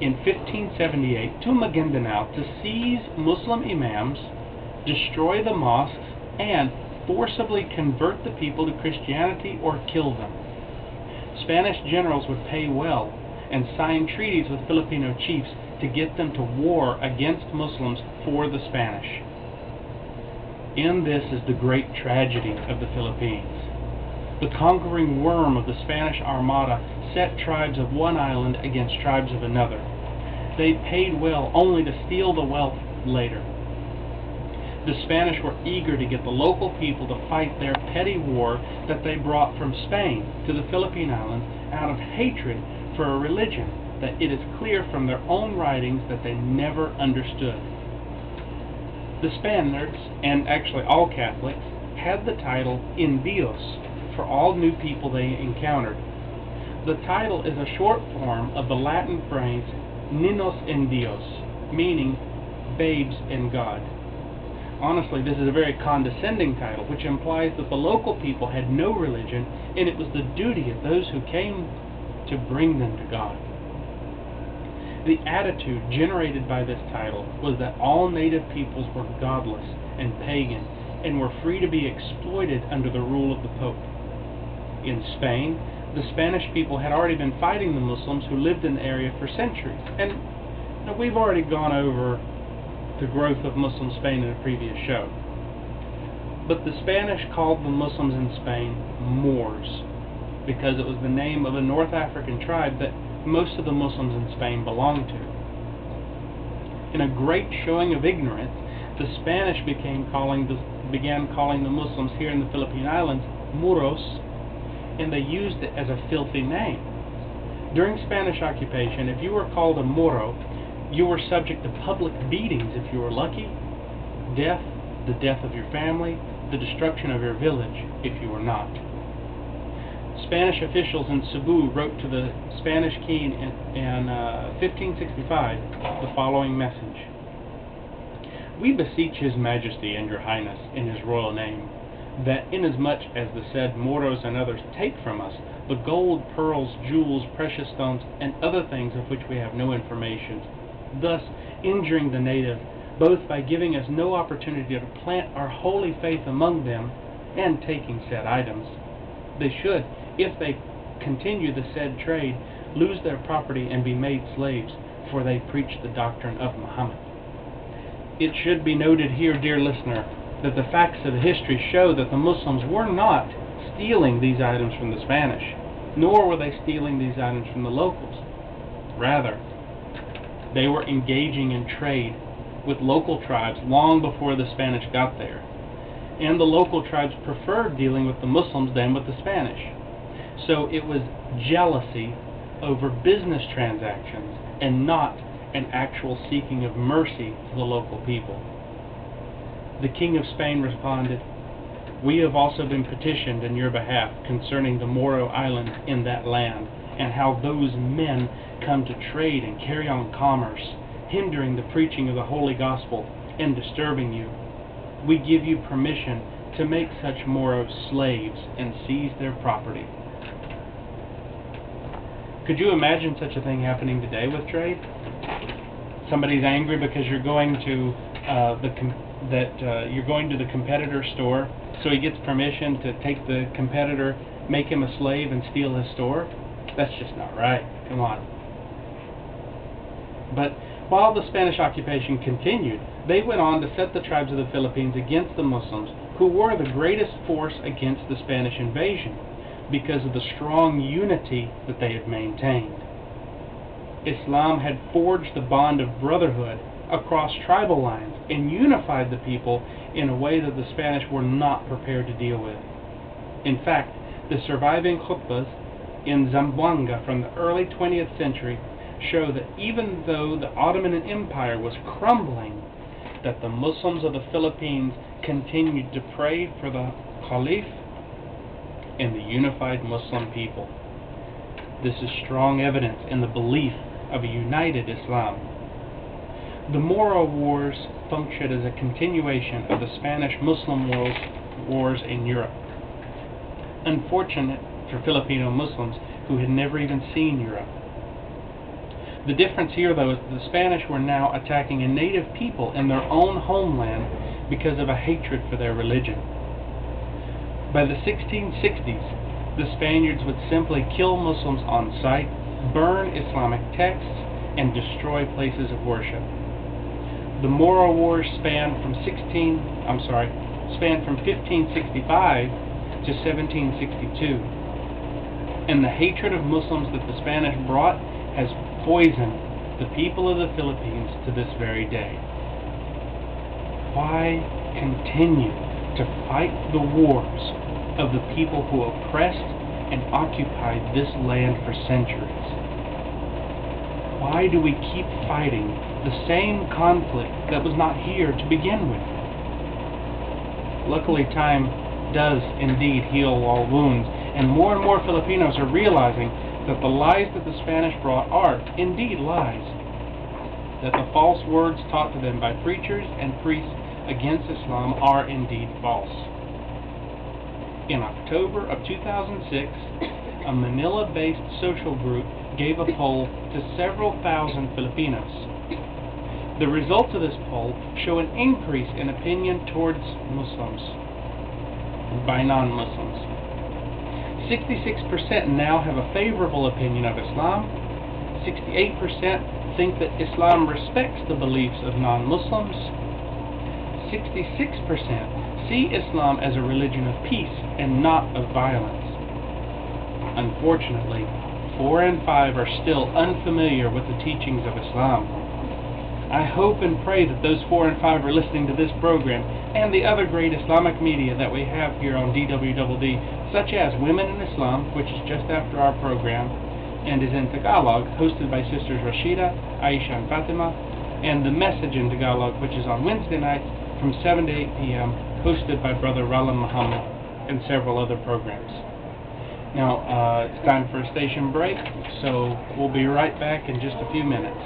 in 1578 to Maguindanao to seize Muslim imams, destroy the mosques, and forcibly convert the people to Christianity or kill them. Spanish generals would pay well and sign treaties with Filipino chiefs to get them to war against Muslims for the Spanish. In this is the great tragedy of the Philippines. The conquering worm of the Spanish Armada set tribes of one island against tribes of another. They paid well only to steal the wealth later. The Spanish were eager to get the local people to fight their petty war that they brought from Spain to the Philippine Islands out of hatred for a religion that it is clear from their own writings that they never understood. The Spaniards, and actually all Catholics, had the title "en Dios" for all new people they encountered. The title is a short form of the Latin phrase "niños en Dios," meaning babes in God. Honestly, this is a very condescending title, which implies that the local people had no religion, and it was the duty of those who came to bring them to God. The attitude generated by this title was that all native peoples were godless and pagan and were free to be exploited under the rule of the Pope. In Spain, the Spanish people had already been fighting the Muslims who lived in the area for centuries, and we've already gone over the growth of Muslim Spain in a previous show. But the Spanish called the Muslims in Spain Moors because it was the name of a North African tribe that most of the Muslims in Spain belonged to. In a great showing of ignorance, the Spanish began calling the Muslims here in the Philippine Islands Moros, and they used it as a filthy name. During Spanish occupation, if you were called a Moro, you were subject to public beatings if you were lucky, death, the death of your family, the destruction of your village if you were not. Spanish officials in Cebu wrote to the Spanish king in 1565 the following message: "We beseech His Majesty and Your Highness in His royal name, that inasmuch as the said Moros and others take from us the gold, pearls, jewels, precious stones, and other things of which we have no information, thus injuring the native, both by giving us no opportunity to plant our holy faith among them and taking said items, they should, if they continue the said trade, lose their property and be made slaves, for they preach the doctrine of Muhammad." It should be noted here, dear listener, that the facts of history show that the Muslims were not stealing these items from the Spanish, nor were they stealing these items from the locals. Rather, they were engaging in trade with local tribes long before the Spanish got there, and the local tribes preferred dealing with the Muslims than with the Spanish. So it was jealousy over business transactions and not an actual seeking of mercy to the local people. The King of Spain responded, "We have also been petitioned in your behalf concerning the Moro islands in that land, and how those men come to trade and carry on commerce, hindering the preaching of the Holy Gospel and disturbing you. We give you permission to make such Moros slaves and seize their property." Could you imagine such a thing happening today with trade? Somebody's angry because you're going to you're going to the competitor store, so he gets permission to take the competitor, make him a slave, and steal his store? That's just not right. Come on. But while the Spanish occupation continued, they went on to set the tribes of the Philippines against the Muslims, who were the greatest force against the Spanish invasion because of the strong unity that they had maintained. Islam had forged the bond of brotherhood across tribal lines and unified the people in a way that the Spanish were not prepared to deal with. In fact, the surviving khutbahs in Zamboanga from the early 20th century show that even though the Ottoman Empire was crumbling, that the Muslims of the Philippines continued to pray for the Caliph and the unified Muslim people. This is strong evidence in the belief of a united Islam. The Moro Wars functioned as a continuation of the Spanish-Muslim wars in Europe. Unfortunate for Filipino Muslims who had never even seen Europe. The difference here, though, is that the Spanish were now attacking a native people in their own homeland because of a hatred for their religion. By the 1660s, the Spaniards would simply kill Muslims on sight, burn Islamic texts, and destroy places of worship. The Moro Wars spanned from 1565 to 1762, and the hatred of Muslims that the Spanish brought has poisoned the people of the Philippines to this very day. Why continue to fight the wars of the people who oppressed and occupied this land for centuries? Why do we keep fighting the same conflict that was not here to begin with? Luckily, time does indeed heal all wounds, and more Filipinos are realizing that the lies that the Spanish brought are indeed lies, that the false words taught to them by preachers and priests against Islam are indeed false. In October of 2006, a Manila-based social group gave a poll to several thousand Filipinos. The results of this poll show an increase in opinion towards Muslims by non-Muslims. 66% now have a favorable opinion of Islam. 68% think that Islam respects the beliefs of non-Muslims. 66% see Islam as a religion of peace and not of violence. Unfortunately, 4 in 5 are still unfamiliar with the teachings of Islam. I hope and pray that those 4 in 5 are listening to this program and the other great Islamic media that we have here on DWDD, such as Women in Islam, which is just after our program, and is in Tagalog, hosted by Sisters Rashida, Aisha, and Fatima, and The Message in Tagalog, which is on Wednesday nights from 7 to 8 p.m., hosted by Brother Ralam Muhammad, and several other programs. Now, it's time for a station break, so we'll be right back in just a few minutes.